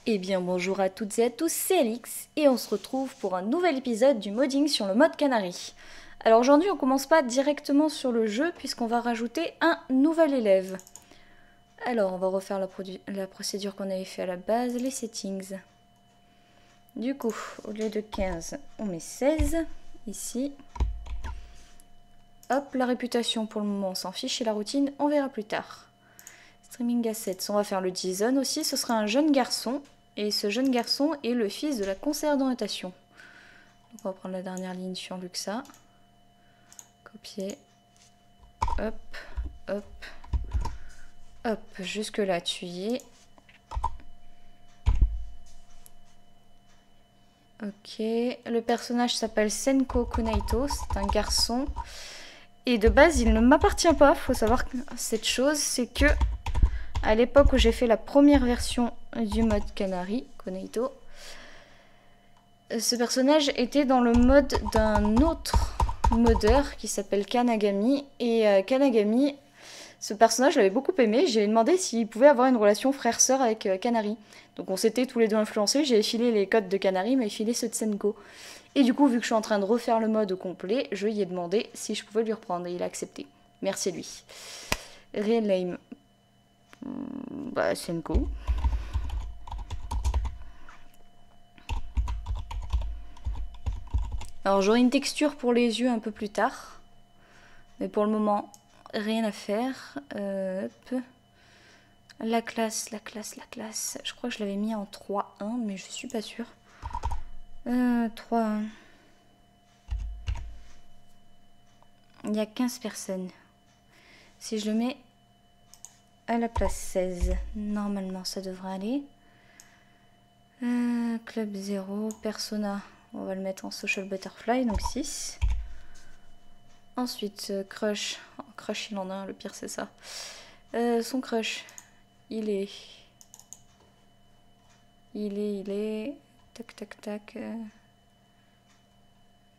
Eh bien bonjour à toutes et à tous, c'est Alix et on se retrouve pour un nouvel épisode du modding sur le mode Canary. Alors aujourd'hui on commence pas directement sur le jeu puisqu'on va rajouter un nouvel élève. Alors on va refaire la procédure qu'on avait fait à la base, les settings. Du coup, au lieu de 15, on met 16 ici. Hop, la réputation pour le moment on s'en fiche et la routine on verra plus tard. Streaming assets, on va faire le Jason aussi, ce sera un jeune garçon. Et ce jeune garçon est le fils de la conseillère d'orientation. Donc on va prendre la dernière ligne sur Luxa. Copier. Hop, hop, hop. Jusque là, tu y es. Ok. Le personnage s'appelle Senko Kunaito. C'est un garçon. Et de base, il ne m'appartient pas. Faut savoir que cette chose, c'est que à l'époque où j'ai fait la première version du mode Canary, Kunaito, ce personnage était dans le mode d'un autre modeur qui s'appelle Kanagami. Et Kanagami, ce personnage, je l'avais beaucoup aimé. J'ai demandé s'il pouvait avoir une relation frère-sœur avec Canary. Donc on s'était tous les deux influencés. J'ai filé les codes de Canary, mais filé ceux de Senko. Et du coup, vu que je suis en train de refaire le mode au complet, je lui ai demandé si je pouvais lui reprendre. Et il a accepté. Merci à lui. Real name. Bah, Senko. Alors j'aurai une texture pour les yeux un peu plus tard. Mais pour le moment, rien à faire. Hop. La classe. Je crois que je l'avais mis en 3-1, mais je suis pas sûre. 3-1. Il y a 15 personnes. Si je le mets à la place 16, normalement ça devrait aller. Club 0, Persona. On va le mettre en Social Butterfly, donc 6. Ensuite, Crush. Oh, Crush, il en a un, le pire c'est ça. Son Crush, il est... Tac.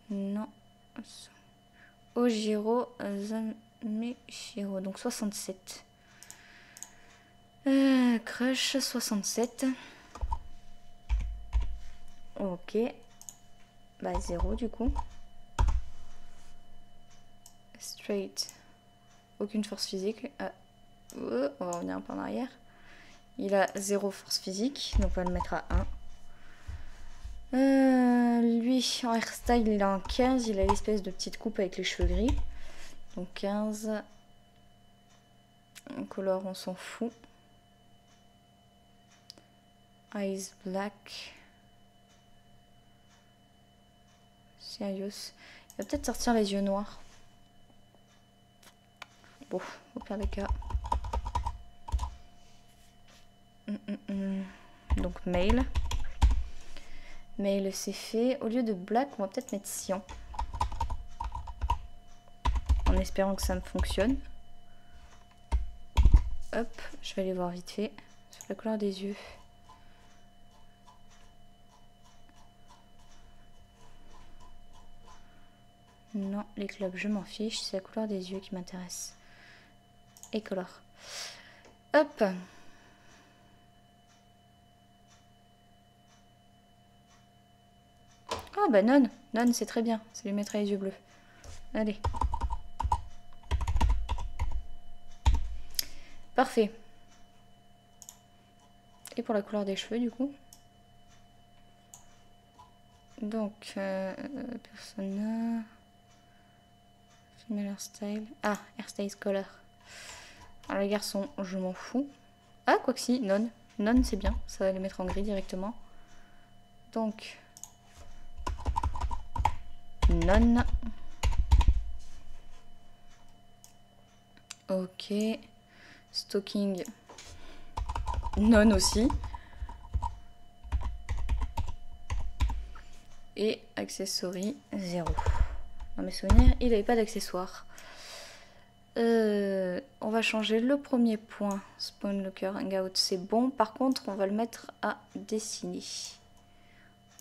Non. Ojiro Zameshiro, donc 67. Crush 67. Ok. Bah 0 du coup. Straight. Aucune force physique. On va revenir un peu en arrière. Il a 0 force physique, donc on va le mettre à 1. Lui, en hairstyle, il a un 15. Il a l'espèce de petite coupe avec les cheveux gris. Donc 15. Color, on s'en fout. Eyes black. Serious. Il va peut-être sortir les yeux noirs. Bon, au pire des cas. Donc mail. Mail c'est fait. Au lieu de black, on va peut-être mettre cyan. En espérant que ça me fonctionne. Hop, je vais aller voir vite fait. Sur la couleur des yeux. Non, les clubs, je m'en fiche. C'est la couleur des yeux qui m'intéresse. Et color. Hop. Ah bah non. Non, c'est très bien. Ça lui mettra les yeux bleus. Allez. Parfait. Et pour la couleur des cheveux, du coup. Donc, persona... Female hairstyle. Ah, hairstyle color. Alors les garçons, je m'en fous. Ah, quoi que si, non. Non, c'est bien. Ça va les mettre en gris directement. Donc... Non. Ok. Stocking. Non aussi. Et accessory 0. Dans mes souvenirs, il n'avait pas d'accessoires. On va changer le premier point. Spawn Locker Hangout, c'est bon. Par contre, on va le mettre à dessiner.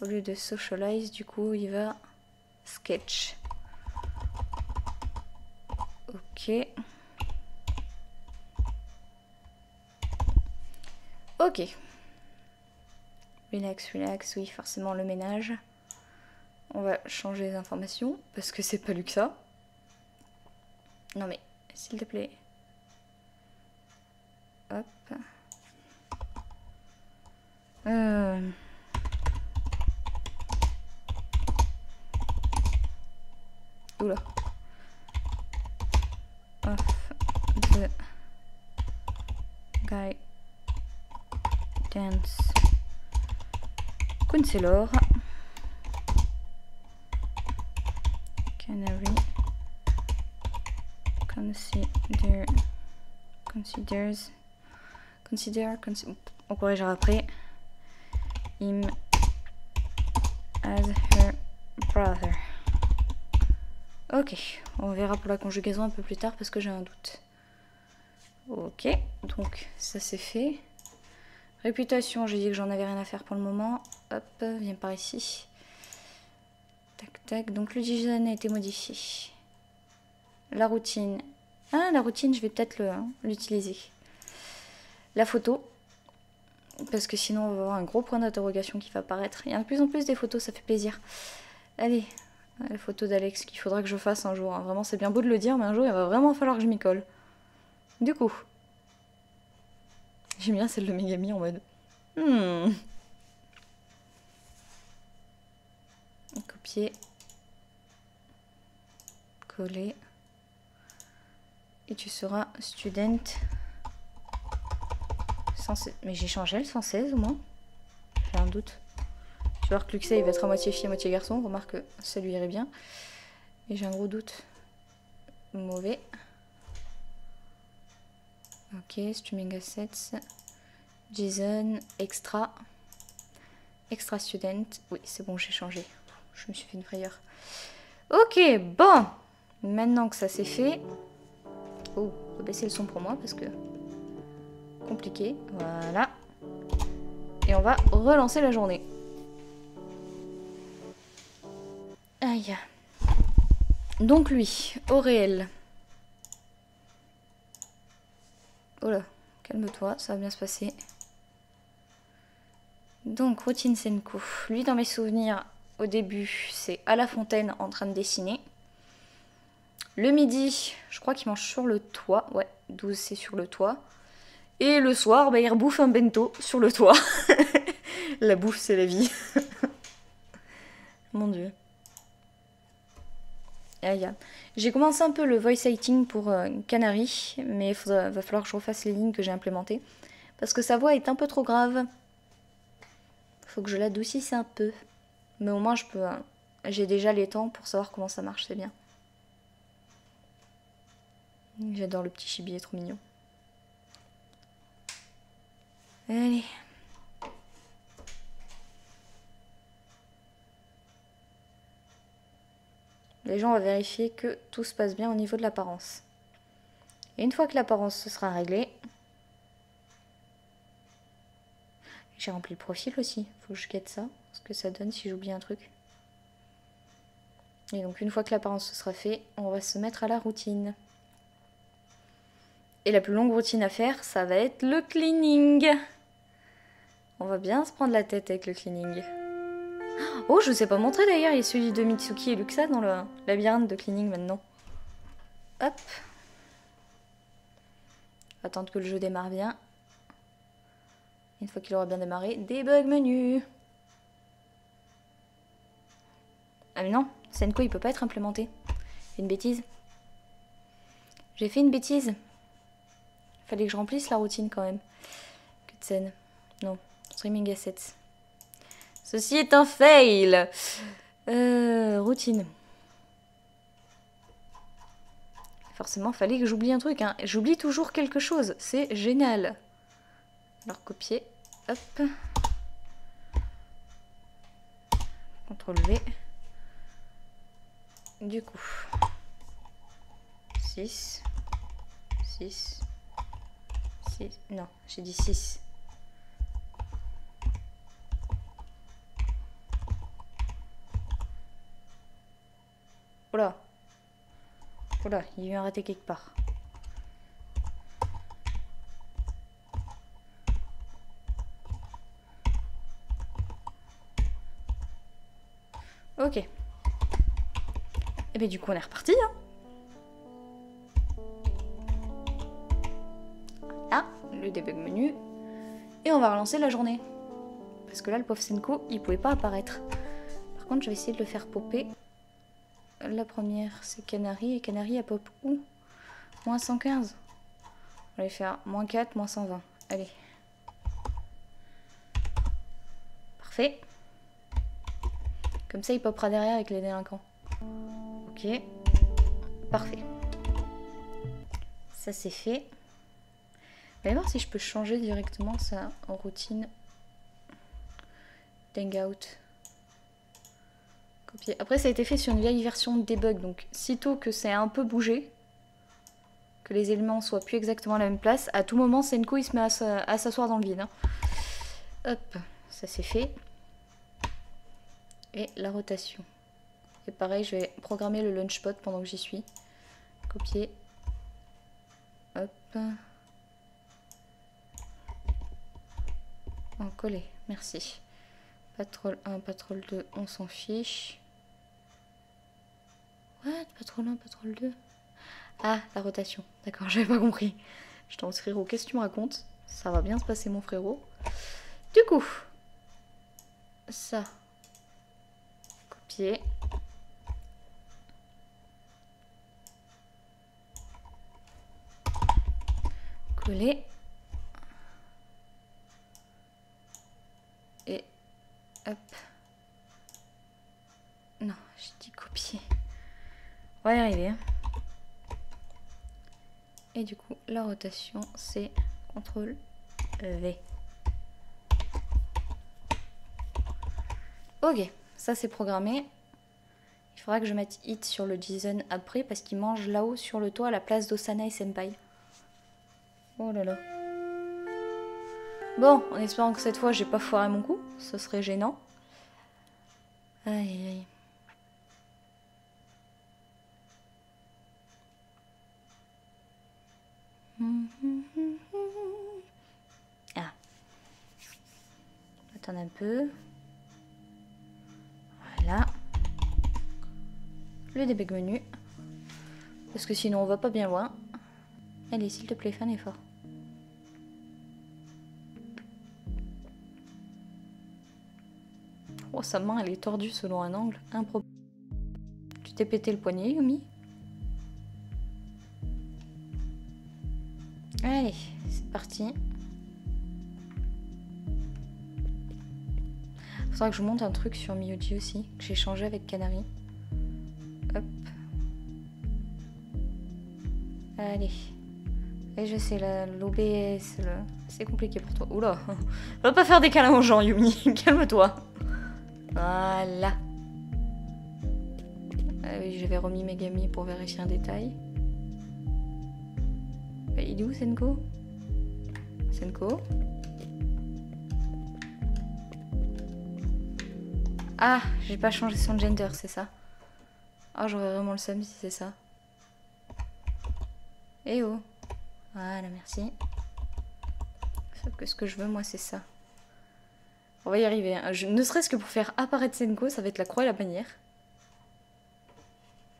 Au lieu de socialize, du coup, il va sketch. Ok. Ok. Relax, relax. Oui, forcément le ménage. On va changer les informations parce que c'est pas lu que ça. Non mais, s'il te plaît. Hop. Oula. Of the guidance counselor. Canary on corrigera après. Him as her brother. Ok, on verra pour la conjugaison un peu plus tard parce que j'ai un doute. Ok, donc ça c'est fait. Réputation, j'ai dit que j'en avais rien à faire pour le moment. Hop, viens par ici. Tac, tac, donc le design a été modifié. La routine. Ah, la routine, je vais peut-être l'utiliser. La photo. Parce que sinon, on va avoir un gros point d'interrogation qui va apparaître. Il y a de plus en plus des photos, ça fait plaisir. Allez, la photo d'Alex qu'il faudra que je fasse un jour. Hein. Vraiment, c'est bien beau de le dire, mais un jour, il va vraiment falloir que je m'y colle. Du coup, j'aime bien celle de Megami en mode... Copier. Coller. Et tu seras student 116. Mais j'ai changé le 116 au moins. J'ai un doute. Tu vois que Luxé il va être à moitié fille, à moitié garçon. Remarque que ça lui irait bien. Et j'ai un gros doute. Mauvais. Ok, streaming assets. JSON, extra. Extra student. Oui, c'est bon, j'ai changé. Je me suis fait une frayeur. Ok, bon. Maintenant que ça c'est fait. Oh, on va baisser le son pour moi parce que... Compliqué. Voilà. Et on va relancer la journée. Aïe. Donc lui, au réel. Oh là, calme-toi, ça va bien se passer. Donc, routine Senko. Lui, dans mes souvenirs, au début, c'est à la fontaine en train de dessiner. Le midi, je crois qu'il mange sur le toit. Ouais, 12, c'est sur le toit. Et le soir, bah, il rebouffe un bento sur le toit. La bouffe, c'est la vie. Mon Dieu. Aïe. J'ai commencé un peu le voice acting pour Canary, mais va falloir que je refasse les lignes que j'ai implémentées. Parce que sa voix est un peu trop grave. Faut que je l'adoucisse un peu. Mais au moins, je peux... j'ai déjà les temps pour savoir comment ça marche, c'est bien. J'adore le petit chibi, il est trop mignon. Allez. Les gens vont vérifier que tout se passe bien au niveau de l'apparence. Et une fois que l'apparence se sera réglée... J'ai rempli le profil aussi. Faut que je guette ça. Ce que ça donne si j'oublie un truc. Et donc une fois que l'apparence se sera fait, on va se mettre à la routine. Et la plus longue routine à faire, ça va être le cleaning. On va bien se prendre la tête avec le cleaning. Oh, je vous ai pas montré d'ailleurs, il y a celui de Mitsuki et Luxa dans le labyrinthe de cleaning maintenant. Hop. Attendre que le jeu démarre bien. Une fois qu'il aura bien démarré, debug menu. Ah mais non, Senko il peut pas être implémenté. J'ai fait une bêtise. J'ai fait une bêtise. Fallait que je remplisse la routine quand même. Que de scène. Non, streaming assets. Ceci est un fail. Routine. Forcément, fallait que j'oublie un truc. Hein. J'oublie toujours quelque chose. C'est génial. Alors, copier. Hop. CTRL V. Du coup. 6. 6. 6. Non, j'ai dit 6. Oula. Oula, il y a eu un raté quelque part. Ok. Et bien du coup on est reparti. Hein. Là, le debug menu. Et on va relancer la journée. Parce que là le pauvre Senko il pouvait pas apparaître. Par contre je vais essayer de le faire popper. La première c'est Canary. Et Canary elle pop où? Moins 115. On va aller faire moins 4, moins 120. Allez. Parfait. Comme ça il popera derrière avec les délinquants. Ok. Parfait. Ça c'est fait. Je vais voir si je peux changer directement ça en routine. Hangout. Copier. Après ça a été fait sur une vieille version de debug. Donc sitôt que c'est un peu bougé, que les éléments soient plus exactement à la même place, à tout moment Senko il se met à s'asseoir dans le vide. Hein. Hop, ça c'est fait. Et la rotation. Et pareil, je vais programmer le launchpad pendant que j'y suis. Copier. Hop. Oh, coller, merci. Patrol 1, patrol 2, on s'en fiche. What? Patrol 1, patrol 2. Ah, la rotation. D'accord, j'avais pas compris. Je t'en frérot, qu'est-ce que tu me racontes? Ça va bien se passer, mon frérot. Du coup, ça. Copier. Coller. Et hop. Non, j'ai dit copier. On va y arriver. Hein. Et du coup, la rotation, c'est CTRL V. Ok, ça c'est programmé. Il faudra que je mette hit sur le JSON après parce qu'il mange là-haut sur le toit à la place d'Osana et Senpai. Oh là là. Bon, en espérant que cette fois j'ai pas foiré mon coup, ce serait gênant. Aïe aïe. Ah. Attends un peu. Voilà. Le debug menu. Parce que sinon on va pas bien loin. Allez, s'il te plaît, fais un effort. Oh, sa main, elle est tordue selon un angle improbable. Tu t'es pété le poignet, Yumi? Allez, c'est parti. Faudra que je monte un truc sur Miyuji aussi, que j'ai changé avec Canary. Hop. Allez. Et je sais, l'OBS, c'est compliqué pour toi. Oula. Va pas faire des câlins aux gens, Yumi. Calme-toi. Voilà. Ah oui, j'avais remis Megami pour vérifier un détail. Il est où, Senko? Senko? Ah, j'ai pas changé son gender, c'est ça. Ah, j'aurais vraiment le seum si c'est ça. Eh oh. Voilà, merci. Sauf que ce que je veux, moi, c'est ça. On va y arriver. Hein. Ne serait-ce que pour faire apparaître Senko, ça va être la croix et la bannière.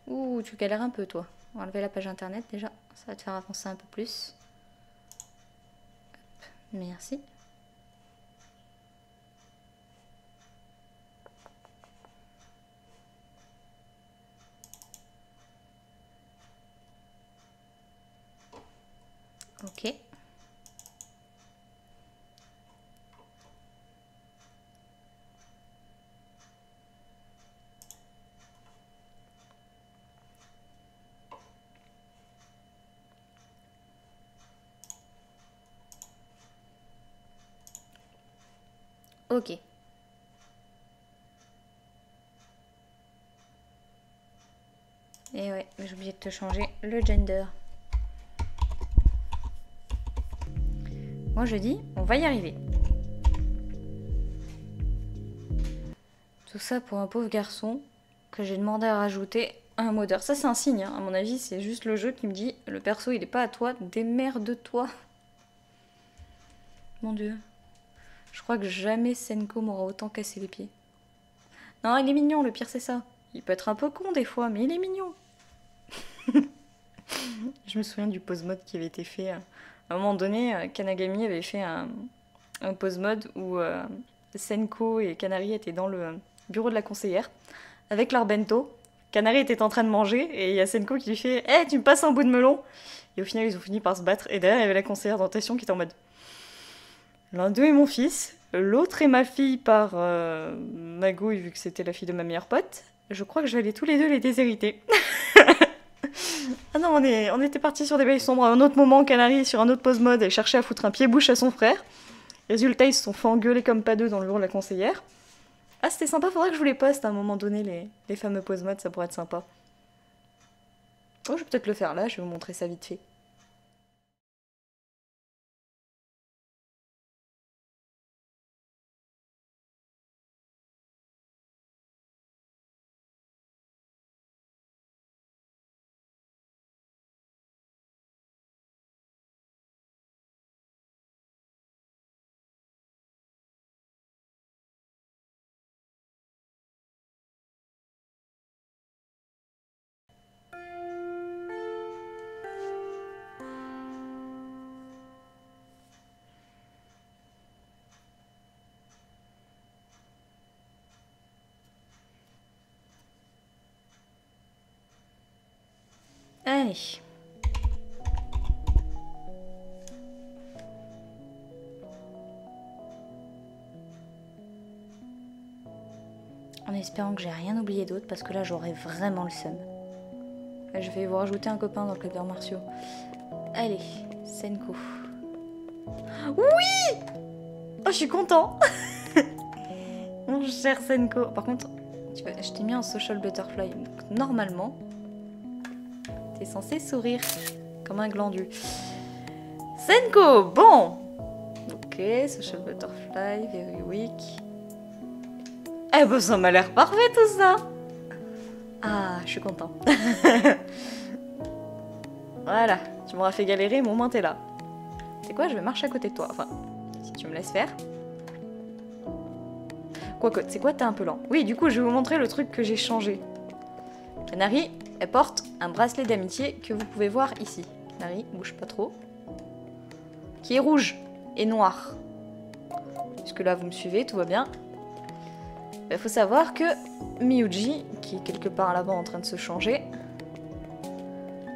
Ouh, tu galères un peu, toi. On va enlever la page internet, déjà. Ça va te faire avancer un peu plus. Hop, merci. Ok. Ok. Et ouais, j'ai oublié de te changer le gender. Moi je dis, on va y arriver. Tout ça pour un pauvre garçon que j'ai demandé à rajouter un modeur. Ça c'est un signe, hein. À mon avis c'est juste le jeu qui me dit, le perso il est pas à toi, démerde-toi. Mon dieu. Je crois que jamais Senko m'aura autant cassé les pieds. Non, il est mignon, le pire c'est ça. Il peut être un peu con des fois, mais il est mignon. Je me souviens du pose mode qui avait été fait. À un moment donné, Kanagami avait fait un pose mode où Senko et Kanari étaient dans le bureau de la conseillère avec leur bento. Kanari était en train de manger et il y a Senko qui lui fait « Hey, tu me passes un bout de melon ?» Et au final, ils ont fini par se battre. Et derrière, il y avait la conseillère d'orientation qui était en mode « L'un d'eux est mon fils, l'autre est ma fille par magouille vu que c'était la fille de ma meilleure pote. Je crois que je vais aller tous les deux les déshériter. » Ah non, on était partis sur des bails sombres. À un autre moment, Kanari, sur un autre pose mode, elle cherchait à foutre un pied-bouche à son frère. Résultat, ils se sont fait engueuler comme pas deux dans le bureau de la conseillère. Ah, c'était sympa, faudrait que je vous les poste à un moment donné, les fameux pose mode, ça pourrait être sympa. Oh, je vais peut-être le faire là, je vais vous montrer ça vite fait. Allez. En espérant que j'ai rien oublié d'autre parce que là j'aurais vraiment le seum. Je vais vous rajouter un copain dans le club d'arts martiaux. Allez, Senko. Oui! Oh, je suis content. Mon cher Senko. Par contre, je t'ai mis en social butterfly. Donc, normalement, t'es censé sourire comme un glandu. Senko, bon. Ok, social butterfly, very weak. Eh ben, ça m'a l'air parfait tout ça. Ah, je suis content. Voilà, tu m'auras fait galérer, mais au moins t'es là. C'est quoi, je vais marcher à côté de toi. Enfin, si tu me laisses faire. Quoique, c'est quoi, t'es un peu lent. Oui, du coup, je vais vous montrer le truc que j'ai changé. Kanari, elle porte un bracelet d'amitié que vous pouvez voir ici. Kanari, bouge pas trop. Qui est rouge et noir. Jusque là, vous me suivez, tout va bien. Il faut savoir que Miyuji, qui est quelque part là-bas en train de se changer,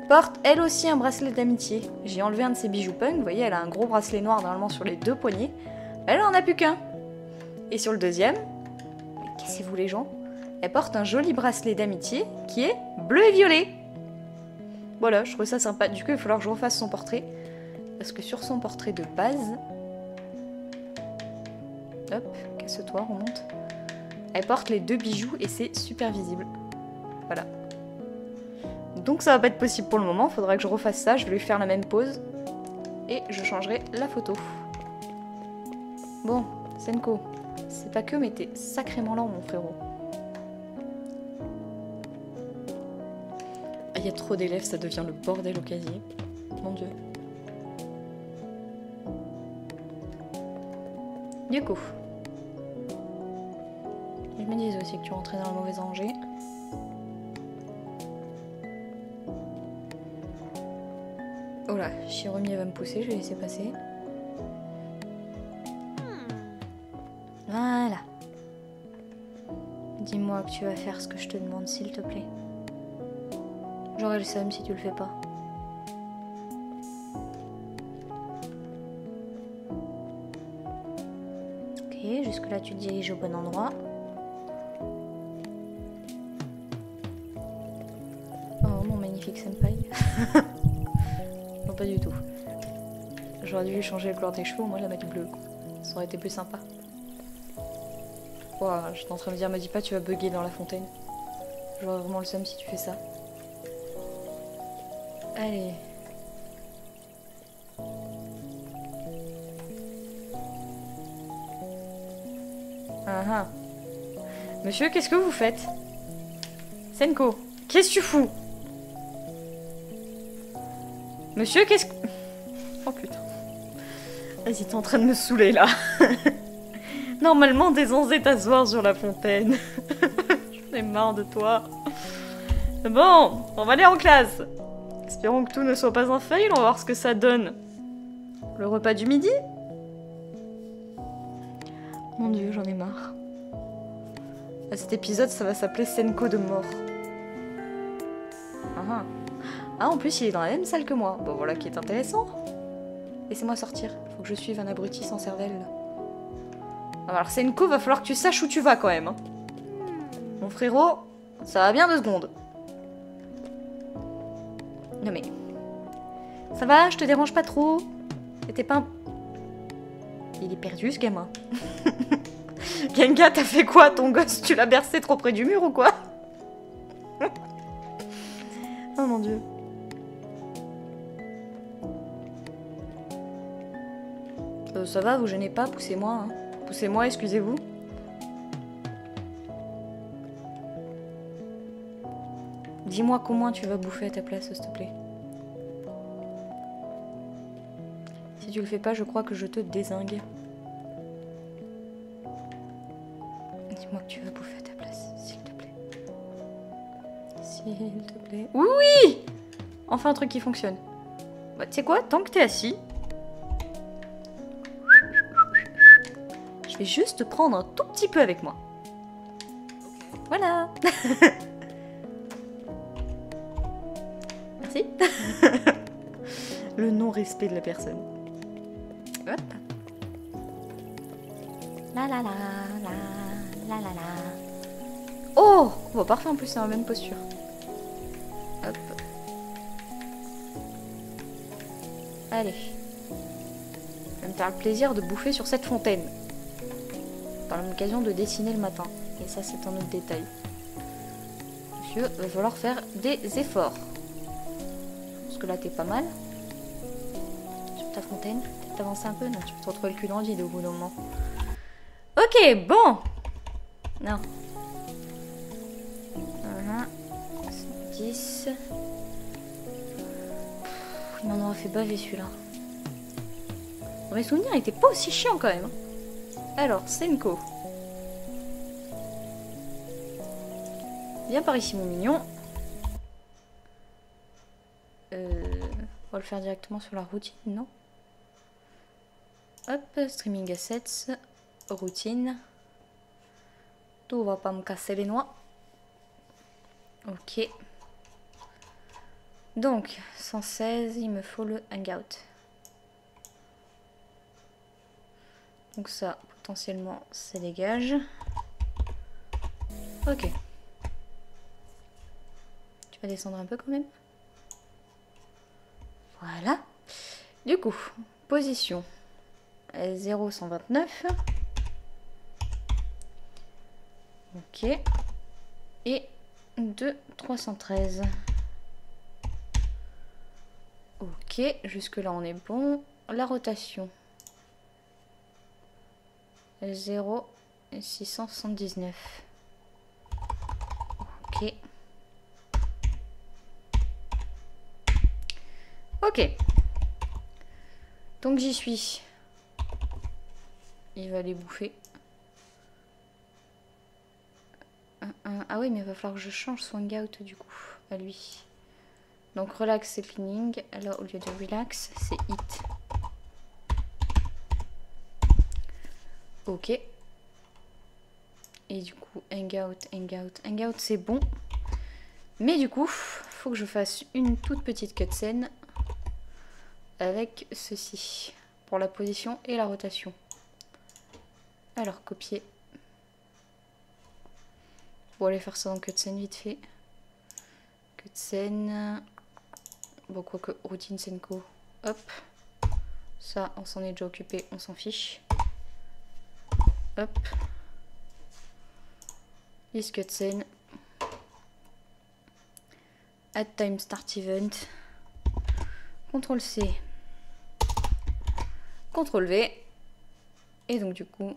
porte elle aussi un bracelet d'amitié. J'ai enlevé un de ses bijoux punk, vous voyez, elle a un gros bracelet noir normalement sur les deux poignets. Elle en a plus qu'un. Et sur le deuxième, mais cassez-vous les gens, elle porte un joli bracelet d'amitié qui est bleu et violet. Voilà, je trouve ça sympa. Du coup, il va falloir que je refasse son portrait. Parce que sur son portrait de base... Hop, casse-toi, remonte. Elle porte les deux bijoux et c'est super visible. Voilà. Donc ça va pas être possible pour le moment, faudra que je refasse ça, je vais lui faire la même pose. Et je changerai la photo. Bon, Senko, c'est pas que, mais t'es sacrément lent mon frérot. Ah, il y a trop d'élèves, ça devient le bordel au casier. Mon dieu. Du coup... Je me disais aussi que tu rentrais dans le mauvais rangée. Oh là, Shiromi va me pousser, je vais laisser passer. Voilà. Dis-moi que tu vas faire ce que je te demande, s'il te plaît. J'aurai le seum si tu le fais pas. Ok, jusque là tu te diriges au bon endroit. Oh mon magnifique senpai. Non, pas du tout. J'aurais dû changer le couleur des cheveux, moi la mettre bleue. Ça aurait été plus sympa. Ouah, j'étais en train de me dire, me dis pas tu vas bugger dans la fontaine. J'aurais vraiment le seum si tu fais ça. Allez. Ah ah. Monsieur, qu'est-ce que vous faites? Senko, qu'est-ce que tu fous? Monsieur, qu'est-ce que... Oh putain. Vas-y, t'es en train de me saouler là. Normalement, t'es censé t'asseoir sur la fontaine. ai marre de toi. Bon, on va aller en classe. Espérons que tout ne soit pas un fail, on va voir ce que ça donne. Le repas du midi? Mon dieu, j'en ai marre. À cet épisode, ça va s'appeler Senko de mort. Ah, en plus, il est dans la même salle que moi. Bon, voilà qui est intéressant. Laissez-moi sortir. Faut que je suive un abruti sans cervelle. Alors, Senko, va falloir que tu saches où tu vas quand même. Hein. Mon frérot, ça va bien 2 secondes. Non mais... Ça va, je te dérange pas trop? C'était pas un... Il est perdu, ce gamin. Genga, t'as fait quoi, ton gosse? Tu l'as bercé trop près du mur ou quoi? Oh mon dieu. Ça va, vous gênez pas, poussez-moi. Hein. Poussez-moi, excusez-vous. Dis-moi comment tu vas bouffer à ta place, s'il te plaît. Si tu le fais pas, je crois que je te dézingue. Dis-moi que tu vas bouffer à ta place, s'il te plaît. S'il te plaît. Oui, oui! Enfin un truc qui fonctionne. Bah, tu sais quoi? Tant que t'es assis... Je vais juste te prendre un tout petit peu avec moi. Voilà. Merci. Le non-respect de la personne. Hop. La la la la la la la. Oh, bon, parfait, en plus c'est en même posture. Hop. Allez. Je vais me faire le plaisir de bouffer sur cette fontaine. Par l'occasion de dessiner le matin. Et ça, c'est un autre détail. Monsieur, il va falloir faire des efforts. Parce que là, t'es pas mal. Sur ta fontaine. Peut-être t'avancer un peu. Non, tu peux te retrouver le cul dans le vide au bout d'un moment. Ok, bon. Non. 10. Il m'en aura fait baver celui-là. Dans mes souvenirs, il était pas aussi chiant quand même. Alors, Senko. Viens par ici, mon mignon. On va le faire directement sur la routine, non? Hop, streaming assets, routine. Tout va pas me casser les noix. Ok. Donc, 116, il me faut le hangout. Donc ça, potentiellement, ça dégage. Ok. Tu vas descendre un peu quand même. Voilà. Du coup, position 0,129. Ok. Et 2,313. Ok, jusque là on est bon. La rotation. 0,679. Ok. Ok. Donc j'y suis. Il va les bouffer. Ah oui, mais il va falloir que je change son hangout du coup, à lui. Donc relax c'est cleaning. Alors au lieu de relax, c'est hit. Ok. Et du coup, hangout c'est bon. Mais du coup, faut que je fasse une toute petite cutscene avec ceci. Pour la position et la rotation. Alors, copier. Bon, aller faire ça dans cutscene vite fait. Cutscene. Bon, quoique, routine Senko. Hop. Ça, on s'en est déjà occupé, on s'en fiche. Hop. List cutscene. Add time start event. CTRL C. CTRL V. Et donc du coup,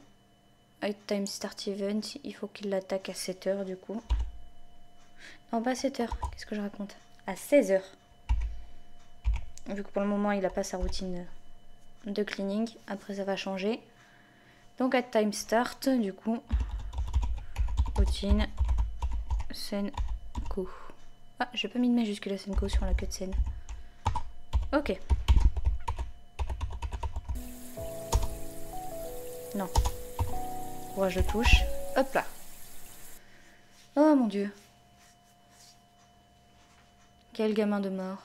add time start event, il faut qu'il l'attaque à 7 h du coup. Non, pas à 7 h. Qu'est-ce que je raconte? À 16 h. Vu que pour le moment, il n'a pas sa routine de cleaning. Après, ça va changer. Donc, add time start, du coup, routine Senko. Ah, j'ai pas mis de majuscule à Senko sur la queue de scène. Ok. Non. Courage de touche. Hop là. Oh mon dieu. Quel gamin de mort.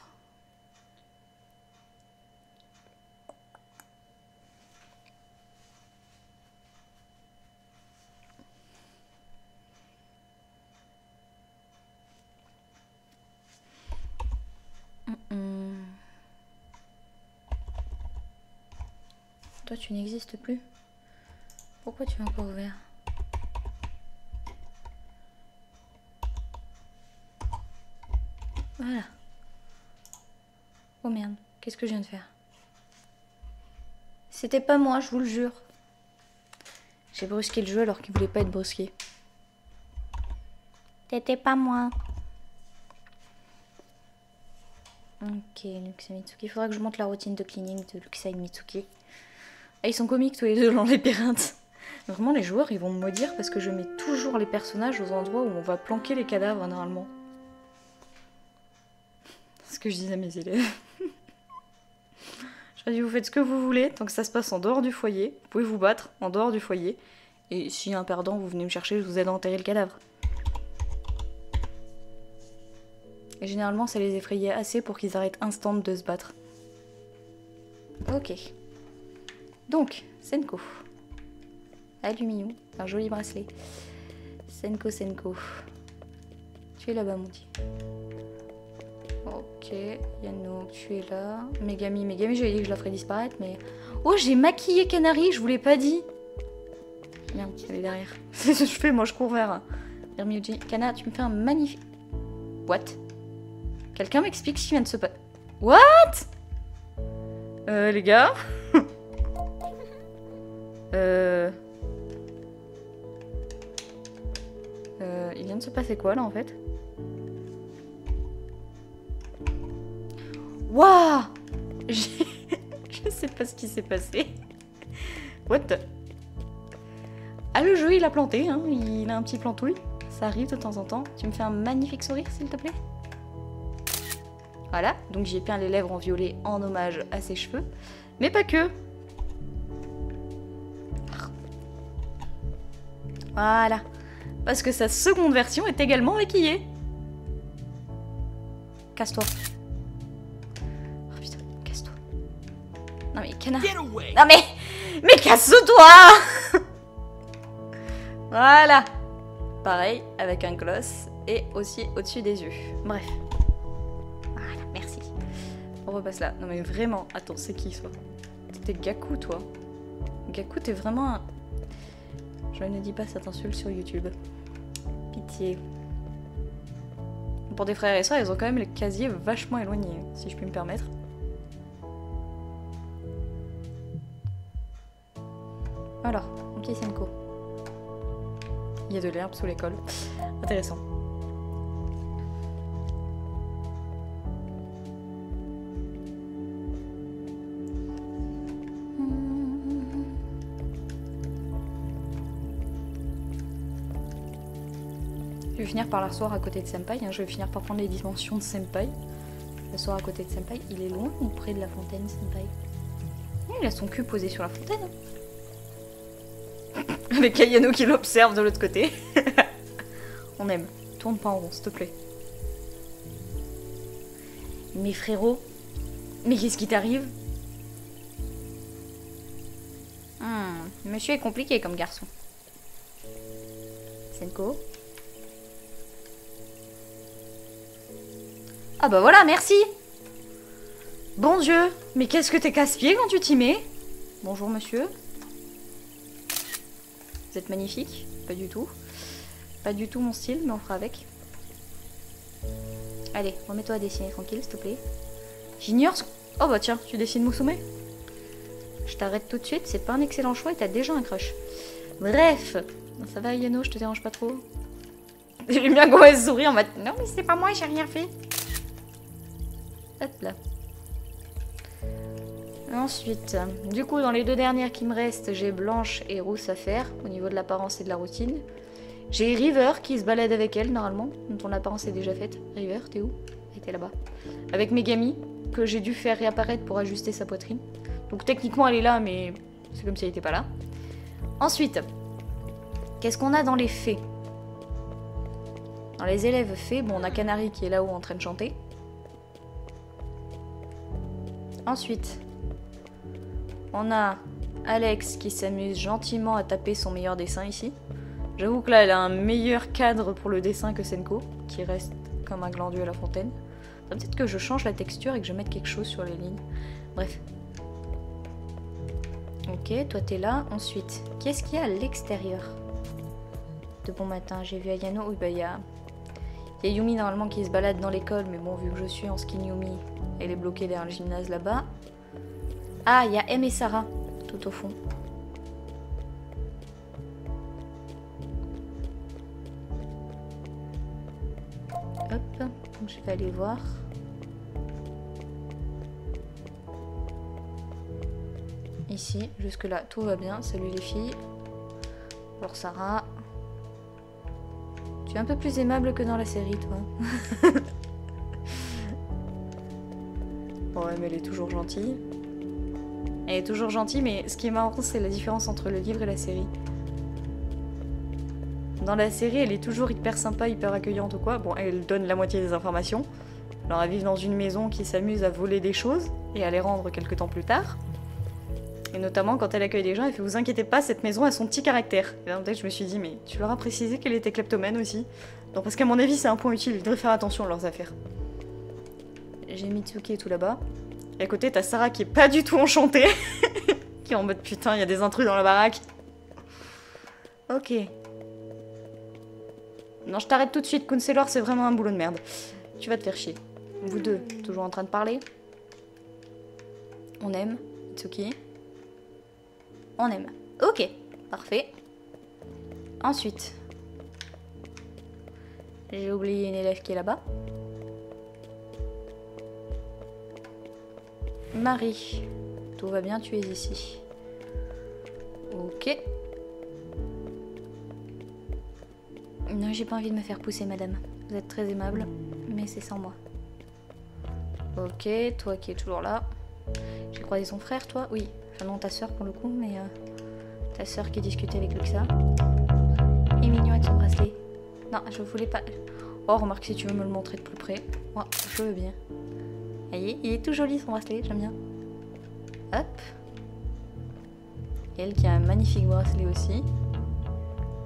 Toi, tu n'existes plus. Pourquoi tu es encore ouvert? Voilà. Oh merde, qu'est-ce que je viens de faire? C'était pas moi, je vous le jure. J'ai brusqué le jeu alors qu'il voulait pas être brusqué. C'était pas moi. Ok, Luxa Mitsuki. Il faudra que je monte la routine de cleaning de Luxa et Mitsuki. Ah, ils sont comiques tous les deux dans les péreintes. Vraiment, les joueurs, ils vont me maudire parce que je mets toujours les personnages aux endroits où on va planquer les cadavres, normalement. C'est ce que je dis à mes élèves. Je dis, vous faites ce que vous voulez, tant que ça se passe en dehors du foyer. Vous pouvez vous battre en dehors du foyer. Et s'il y a un perdant, vous venez me chercher, je vous aide à enterrer le cadavre. Et généralement, ça les effrayait assez pour qu'ils arrêtent instant de se battre. Ok. Donc, Senko. Aluminium, un joli bracelet. Senko. Tu es là-bas, mon petit. Ok, Yano, tu es là. Megami, j'avais dit que je la ferais disparaître, mais... Oh, j'ai maquillé Canary, je vous l'ai pas dit. Merde, elle est derrière. C'est ce que je fais, moi je cours vers Ryuji. Kana, tu me fais un magnifique... What? Quelqu'un m'explique ce qui vient de se passer. What? Les gars. Il vient de se passer quoi là en fait? Waouh. Je sais pas ce qui s'est passé. What the... Ah, le jeu il a planté, hein. Il a un petit plantouille. Ça arrive de temps en temps. Tu me fais un magnifique sourire s'il te plaît? Voilà, donc j'ai peint les lèvres en violet en hommage à ses cheveux. Mais pas que. Voilà. Parce que sa seconde version est également maquillée. Casse-toi. Oh putain, casse-toi. Non mais canard. Non mais casse-toi. Voilà. Pareil, avec un gloss et aussi au-dessus des yeux. Bref. Voilà, merci. On repasse là. Non mais vraiment, attends, c'est qui ça? T'es Gaku toi. Gaku t'es vraiment un... Je ne dis pas cette insulte sur YouTube. Pitié. Pour des frères et sœurs, ils ont quand même les casiers vachement éloignés, si je puis me permettre. Alors, ok Senko. Il y a de l'herbe sous l'école. Intéressant. Je vais finir par l'asseoir à côté de Senpai. Hein. Je vais finir par prendre les dimensions de Senpai. L'asseoir à côté de Senpai. Il est loin ou près de la fontaine, Senpai? Il a son cul posé sur la fontaine. Avec Ayano qui l'observe de l'autre côté. On aime. Tourne pas en rond, s'il te plaît. Mais frérot, mais qu'est-ce qui t'arrive? Monsieur est compliqué comme garçon. Senko. Ah bah voilà, merci. Bon Dieu, mais qu'est-ce que t'es casse-pied quand tu t'y mets? Bonjour monsieur. Vous êtes magnifique. Pas du tout. Pas du tout mon style, mais on fera avec. Allez, remets-toi à dessiner tranquille, s'il te plaît. J'ignore ce... Oh bah tiens, tu dessines Musume? Je t'arrête tout de suite, c'est pas un excellent choix et t'as déjà un crush. Bref. Ça va Yano, je te dérange pas trop? J'aime bien comment elle sourit en mode... Non mais c'est pas moi, j'ai rien fait. Hop là. Ensuite, du coup, dans les deux dernières qui me restent, j'ai blanche et rousse à faire, au niveau de l'apparence et de la routine. J'ai River qui se balade avec elle normalement, dont l'apparence est déjà faite. River, t'es où? Elle était là-bas. Avec Megami, que j'ai dû faire réapparaître pour ajuster sa poitrine. Donc techniquement elle est là, mais c'est comme si elle n'était pas là. Ensuite, qu'est-ce qu'on a dans les fées? Dans les élèves fées, bon, on a Canary qui est là-haut en train de chanter. Ensuite, on a Alex qui s'amuse gentiment à taper son meilleur dessin ici. J'avoue que là, elle a un meilleur cadre pour le dessin que Senko, qui reste comme un glandu à la fontaine. Peut-être que je change la texture et que je mette quelque chose sur les lignes. Bref. Ok, toi t'es là. Ensuite, qu'est-ce qu'il y a à l'extérieur? De bon matin, j'ai vu Ayano. Oui, bah il y a Yumi normalement qui se balade dans l'école, mais bon, vu que je suis en skin Yumi, elle est bloquée derrière le gymnase là-bas. Ah, il y a M et Sarah, tout au fond. Hop, donc je vais aller voir. Ici, jusque-là, tout va bien. Salut les filles. Alors Sarah. Tu es un peu plus aimable que dans la série, toi. Ouais, mais elle est toujours gentille. Elle est toujours gentille, mais ce qui est marrant, c'est la différence entre le livre et la série. Dans la série, elle est toujours hyper sympa, hyper accueillante ou quoi. Bon, elle donne la moitié des informations. Alors, elle vit dans une maison qui s'amuse à voler des choses et à les rendre quelques temps plus tard. Et notamment, quand elle accueille des gens, elle fait « Vous inquiétez pas, cette maison a son petit caractère ». Et là, peut-être, je me suis dit « Mais tu leur as précisé qu'elle était kleptomane aussi ?» Donc, parce qu'à mon avis, c'est un point utile. Ils devraient faire attention à leurs affaires. J'ai Mitsuki tout là-bas. Et à côté, t'as Sarah qui est pas du tout enchantée. Qui est en mode « Putain, il y a des intrus dans la baraque. » Ok. Non, je t'arrête tout de suite. Counselor, c'est vraiment un boulot de merde. Tu vas te faire chier. Vous deux, toujours en train de parler. On aime. Mitsuki. On aime. Ok, parfait. Ensuite. J'ai oublié une élève qui est là-bas. Marie. Tout va bien, tu es ici. Ok. Non, j'ai pas envie de me faire pousser, madame. Vous êtes très aimable, mais c'est sans moi. Ok, toi qui es toujours là. J'ai croisé son frère, toi? Oui. Enfin non, ta soeur pour le coup, mais ta soeur qui discutait avec Luxa. Il est mignon avec son bracelet. Non, je voulais pas... Oh, remarque si tu veux me le montrer de plus près. Moi, je veux bien. Voyez, il est tout joli son bracelet, j'aime bien. Hop. Elle qui a un magnifique bracelet aussi.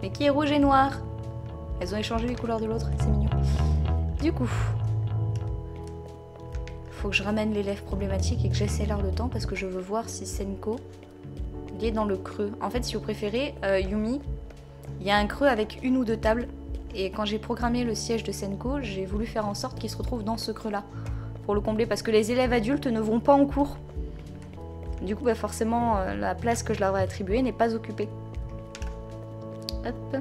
Mais qui est rouge et noir. Elles ont échangé les couleurs de l'autre, c'est mignon. Du coup, faut que je ramène l'élève problématique et que j'accélère le temps parce que je veux voir si Senko il est dans le creux. En fait, si vous préférez, Yumi, il y a un creux avec une ou deux tables. Et quand j'ai programmé le siège de Senko, j'ai voulu faire en sorte qu'il se retrouve dans ce creux-là pour le combler parce que les élèves adultes ne vont pas en cours. Du coup, bah forcément, la place que je leur ai attribuée n'est pas occupée. Hop.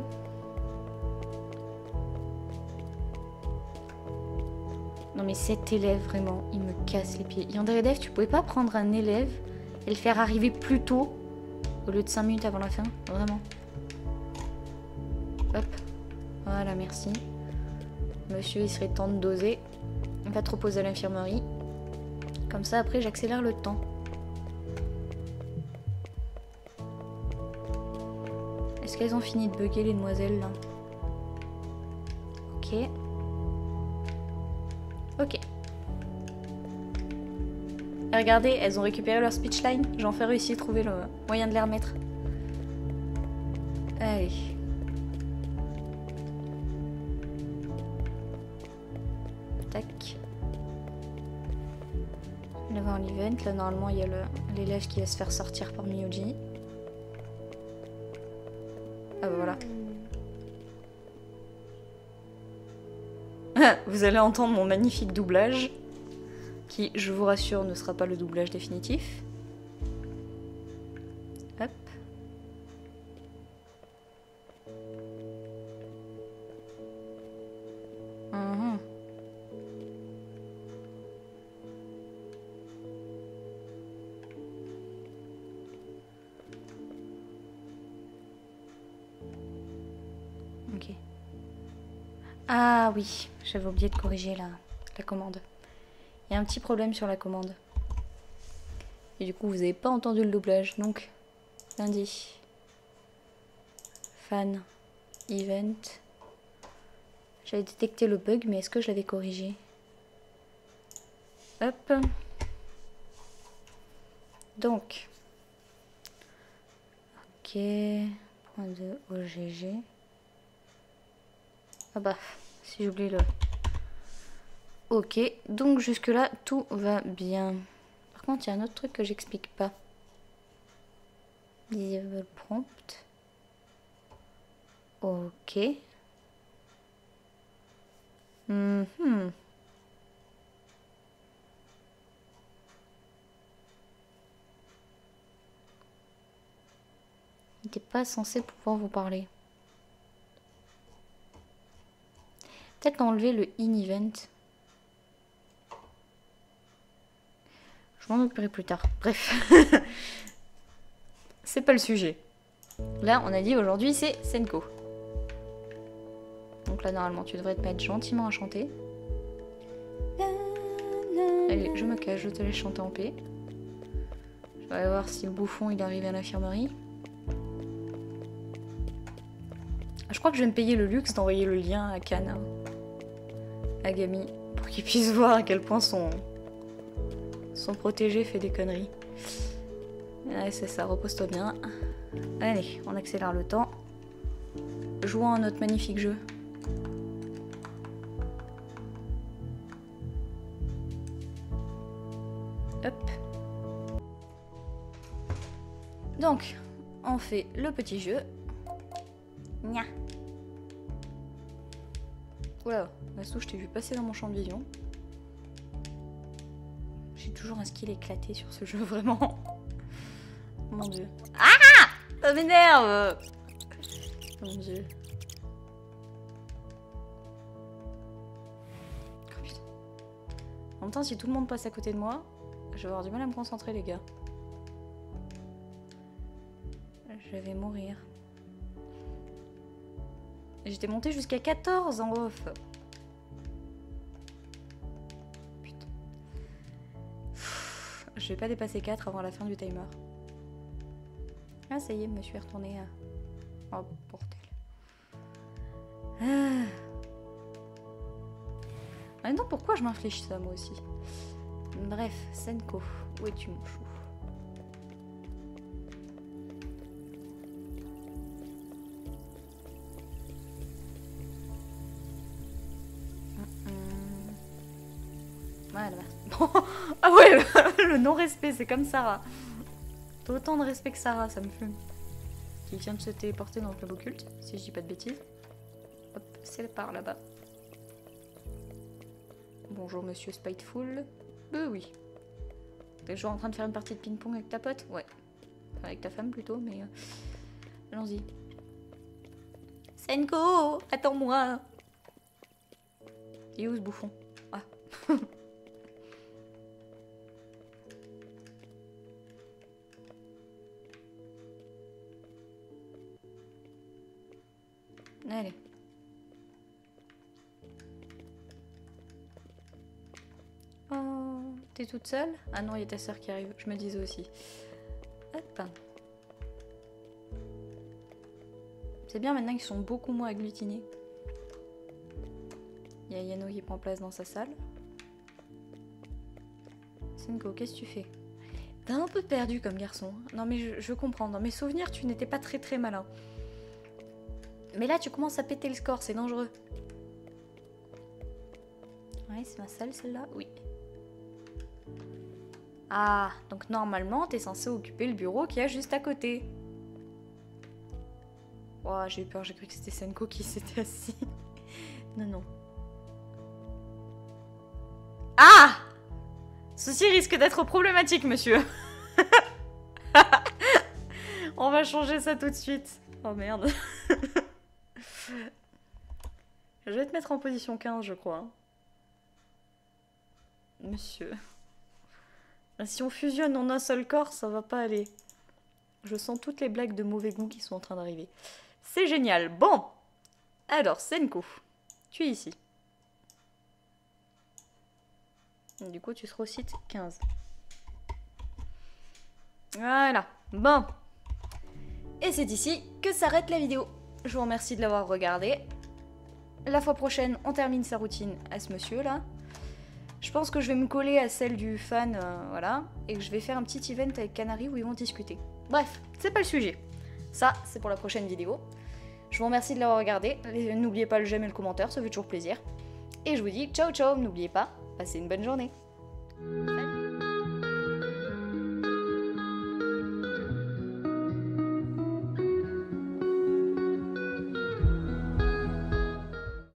Non mais cet élève, vraiment, il me casse les pieds. Yandere Dev, tu pouvais pas prendre un élève et le faire arriver plus tôt au lieu de 5 minutes avant la fin? Vraiment. Hop. Voilà, merci. Monsieur, il serait temps de doser. On va te reposer à l'infirmerie. Comme ça, après, j'accélère le temps. Est-ce qu'elles ont fini de bugger, les demoiselles, là? Ok. Ok. Et regardez, elles ont récupéré leur speechline. J'ai enfin réussi à trouver le moyen de les remettre. Allez. Tac. Là, on l'event. Là, normalement, il y a l'élève qui va se faire sortir par Miyoji. Ah, bah voilà. Vous allez entendre mon magnifique doublage, qui, je vous rassure, ne sera pas le doublage définitif. Hop. Uhum. Ok. Ah oui, j'avais oublié de corriger la commande. Il y a un petit problème sur la commande. Et du coup, vous n'avez pas entendu le doublage. Donc, lundi. Fan. Event. J'avais détecté le bug, mais est-ce que je l'avais corrigé? Hop. Donc. Ok. Point de OGG. Ah bah, si j'oublie le... Ok, donc jusque là, tout va bien. Par contre, il y a un autre truc que j'explique pas. Disable prompt. Ok. Mhm. Il n'était pas censé pouvoir vous parler. Peut-être enlever le in-event. Je m'en occuperai plus tard. Bref. C'est pas le sujet. Là, on a dit aujourd'hui, c'est Senko. Donc là, normalement, tu devrais te mettre gentiment à chanter. Allez, je me cache, je te laisse chanter en paix. Je vais aller voir si le bouffon, il arrive à l'infirmerie. Je crois que je vais me payer le luxe d'envoyer le lien à Kana. À Gami. Pour qu'il puisse voir à quel point son protégé fait des conneries. Ouais, c'est ça, repose-toi bien. Allez, on accélère le temps. Jouons à notre magnifique jeu. Hop. Donc, on fait le petit jeu. Nya. Oula, Nassou, je t'ai vu passer dans mon champ de vision. J'ai toujours un skill éclaté sur ce jeu, vraiment. Mon dieu. Ah! Ça m'énerve! Mon dieu. Oh, putain. En même temps, si tout le monde passe à côté de moi, je vais avoir du mal à me concentrer, les gars. Je vais mourir. J'étais montée jusqu'à 14 en off. Putain. Je vais pas dépasser 4 avant la fin du timer. Ah, ça y est, je me suis retournée à... Oh, bordel. Ah. Maintenant, pourquoi je m'inflige ça, moi aussi? Bref, Senko, où es-tu, mon chou? Voilà. Ah ouais, le non-respect, c'est comme Sarah. T'as autant de respect que Sarah, ça me fume. Qui vient de se téléporter dans le club occulte, si je dis pas de bêtises. Hop, c'est par là-bas. Bonjour monsieur Spiteful. Oui. T'es toujours en train de faire une partie de ping-pong avec ta pote? Ouais. Enfin, avec ta femme plutôt, mais... allons-y. Senko, attends-moi. Et où ce bouffon? Ah. Allez. Oh, t'es toute seule? Ah non, il y a ta soeur qui arrive, je me disais aussi. Hop. C'est bien maintenant qu'ils sont beaucoup moins agglutinés. Il y a Yano qui prend place dans sa salle. Senko, qu'est-ce que tu fais? T'es un peu perdu comme garçon. Non mais je comprends, dans mes souvenirs tu n'étais pas très malin. Mais là tu commences à péter le score, c'est dangereux. Ouais, c'est ma salle celle-là? Oui. Ah, donc normalement t'es censé occuper le bureau qu'il y a juste à côté. Oh, j'ai eu peur, j'ai cru que c'était Senko qui s'était assis. Non, non. Ah! Ceci risque d'être problématique, monsieur. On va changer ça tout de suite. Oh merde. Je vais te mettre en position 15, je crois. Monsieur. Si on fusionne en un seul corps, ça va pas aller. Je sens toutes les blagues de mauvais goût qui sont en train d'arriver. C'est génial. Bon. Alors, Senko, tu es ici. Du coup, tu seras au site 15. Voilà, bon. Et c'est ici que s'arrête la vidéo. Je vous remercie de l'avoir regardé. La fois prochaine, on termine sa routine à ce monsieur-là. Je pense que je vais me coller à celle du fan, voilà. Et que je vais faire un petit event avec Canary où ils vont discuter. Bref, c'est pas le sujet. Ça, c'est pour la prochaine vidéo. Je vous remercie de l'avoir regardé. N'oubliez pas le j'aime et le commentaire, ça fait toujours plaisir. Et je vous dis ciao ciao, n'oubliez pas, passez une bonne journée. Salut.